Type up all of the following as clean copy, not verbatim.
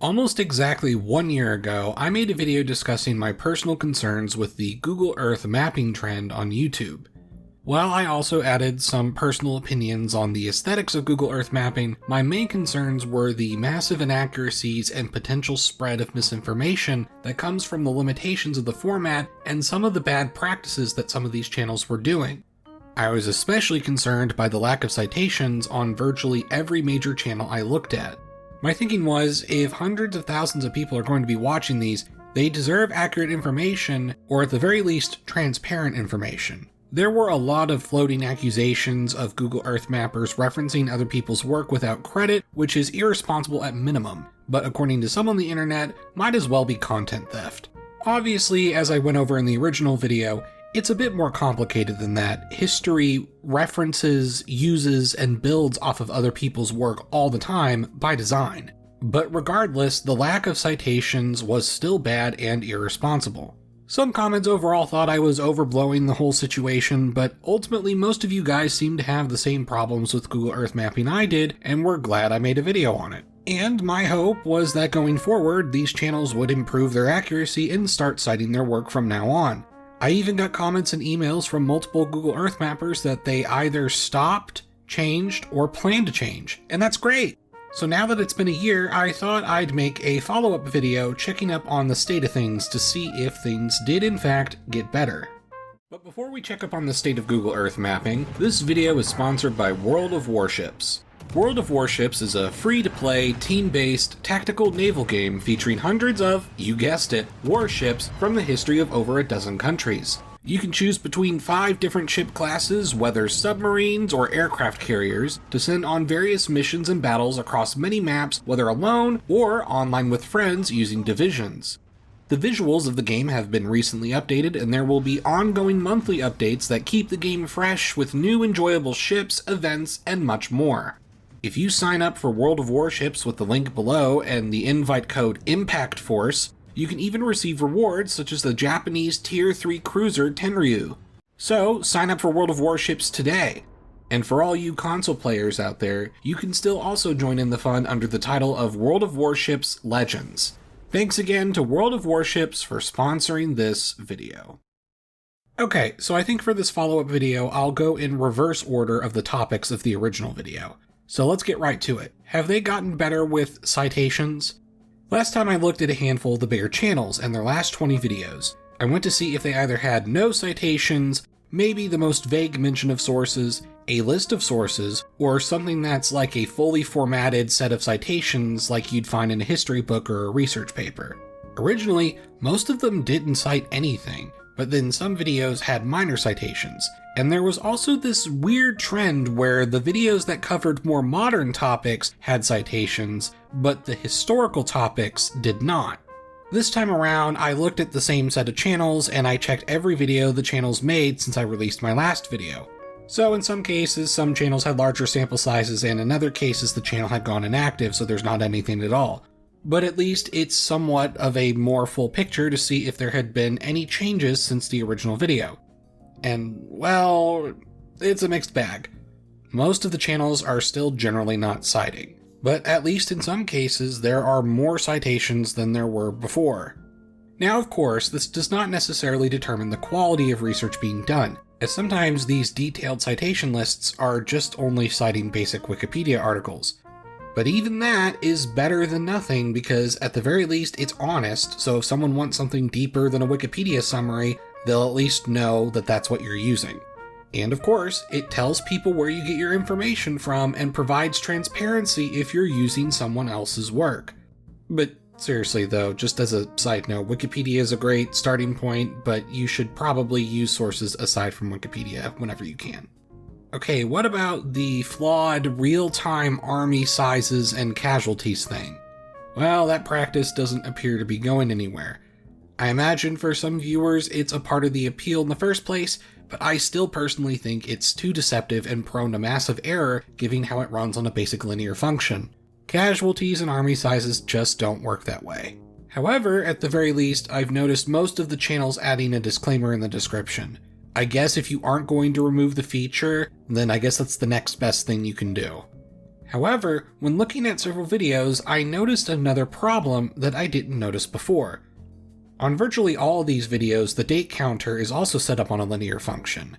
Almost exactly 1 year ago, I made a video discussing my personal concerns with the Google Earth mapping trend on YouTube. While I also added some personal opinions on the aesthetics of Google Earth mapping, my main concerns were the massive inaccuracies and potential spread of misinformation that comes from the limitations of the format and some of the bad practices that some of these channels were doing. I was especially concerned by the lack of citations on virtually every major channel I looked at. My thinking was, if hundreds of thousands of people are going to be watching these, they deserve accurate information, or at the very least, transparent information. There were a lot of floating accusations of Google Earth mappers referencing other people's work without credit, which is irresponsible at minimum, but according to some on the internet, might as well be content theft. Obviously, as I went over in the original video, it's a bit more complicated than that. History references, uses, and builds off of other people's work all the time by design. But regardless, the lack of citations was still bad and irresponsible. Some comments overall thought I was overblowing the whole situation, but ultimately most of you guys seem to have the same problems with Google Earth mapping I did, and were glad I made a video on it. And my hope was that going forward, these channels would improve their accuracy and start citing their work from now on. I even got comments and emails from multiple Google Earth mappers that they either stopped, changed, or plan to change, and that's great! So now that it's been a year, I thought I'd make a follow-up video checking up on the state of things to see if things did in fact get better. But before we check up on the state of Google Earth mapping, this video is sponsored by World of Warships. World of Warships is a free-to-play, team-based, tactical naval game featuring hundreds of, you guessed it, warships from the history of over a dozen countries. You can choose between 5 different ship classes, whether submarines or aircraft carriers, to send on various missions and battles across many maps, whether alone or online with friends using divisions. The visuals of the game have been recently updated, and there will be ongoing monthly updates that keep the game fresh with new enjoyable ships, events, and much more. If you sign up for World of Warships with the link below and the invite code IMPACTFORCE, you can even receive rewards such as the Japanese Tier 3 cruiser Tenryu. So, sign up for World of Warships today. And for all you console players out there, you can still also join in the fun under the title of World of Warships Legends. Thanks again to World of Warships for sponsoring this video. Okay, so I think for this follow-up video, I'll go in reverse order of the topics of the original video. So let's get right to it. Have they gotten better with citations? Last time I looked at a handful of the bigger channels and their last 20 videos. I went to see if they either had no citations, maybe the most vague mention of sources, a list of sources, or something that's like a fully formatted set of citations like you'd find in a history book or a research paper. Originally, most of them didn't cite anything, but then some videos had minor citations. And there was also this weird trend where the videos that covered more modern topics had citations, but the historical topics did not. This time around, I looked at the same set of channels and I checked every video the channels made since I released my last video. So in some cases, some channels had larger sample sizes, and in other cases the channel had gone inactive, so there's not anything at all. But at least it's somewhat of a more full picture to see if there had been any changes since the original video. And, well, it's a mixed bag. Most of the channels are still generally not citing, but at least in some cases there are more citations than there were before. Now, of course, this does not necessarily determine the quality of research being done, as sometimes these detailed citation lists are just only citing basic Wikipedia articles. But even that is better than nothing because at the very least it's honest, so if someone wants something deeper than a Wikipedia summary, they'll at least know that that's what you're using. And of course, it tells people where you get your information from and provides transparency if you're using someone else's work. But seriously though, just as a side note, Wikipedia is a great starting point, but you should probably use sources aside from Wikipedia whenever you can. Okay, what about the flawed real-time army sizes and casualties thing? Well, that practice doesn't appear to be going anywhere. I imagine for some viewers it's a part of the appeal in the first place, but I still personally think it's too deceptive and prone to massive error given how it runs on a basic linear function. Casualties and army sizes just don't work that way. However, at the very least, I've noticed most of the channels adding a disclaimer in the description. I guess if you aren't going to remove the feature, then I guess that's the next best thing you can do. However, when looking at several videos, I noticed another problem that I didn't notice before. On virtually all of these videos, the date counter is also set up on a linear function.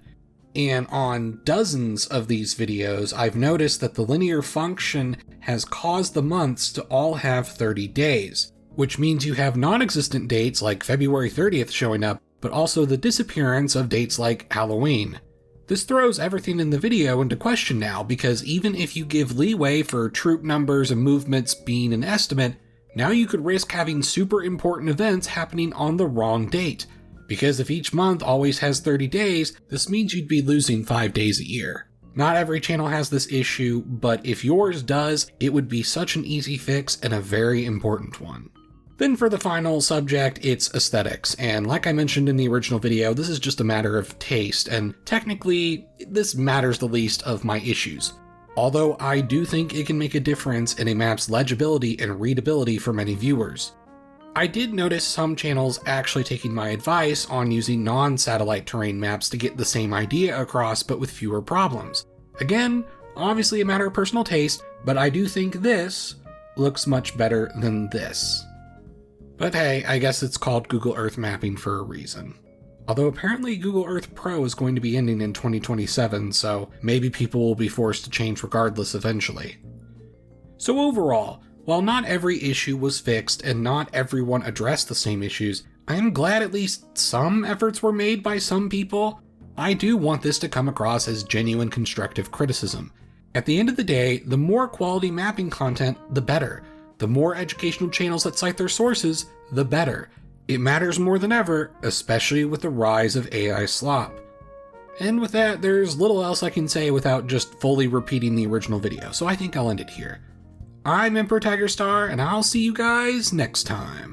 And on dozens of these videos, I've noticed that the linear function has caused the months to all have 30 days, which means you have non-existent dates like February 30th showing up, but also the disappearance of dates like Halloween. This throws everything in the video into question now, because even if you give leeway for troop numbers and movements being an estimate, now you could risk having super important events happening on the wrong date. Because if each month always has 30 days, this means you'd be losing 5 days a year. Not every channel has this issue, but if yours does, it would be such an easy fix and a very important one. Then for the final subject, it's aesthetics, and like I mentioned in the original video, this is just a matter of taste, and technically, this matters the least of my issues. Although I do think it can make a difference in a map's legibility and readability for many viewers. I did notice some channels actually taking my advice on using non-satellite terrain maps to get the same idea across but with fewer problems. Again, obviously a matter of personal taste, but I do think this looks much better than this. But hey, I guess it's called Google Earth Mapping for a reason. Although apparently Google Earth Pro is going to be ending in 2027, so maybe people will be forced to change regardless eventually. So overall, while not every issue was fixed and not everyone addressed the same issues, I am glad at least some efforts were made by some people. I do want this to come across as genuine constructive criticism. At the end of the day, the more quality mapping content, the better. The more educational channels that cite their sources, the better. It matters more than ever, especially with the rise of AI slop. And with that, there's little else I can say without just fully repeating the original video, so I think I'll end it here. I'm Emperor Tiger Star, and I'll see you guys next time.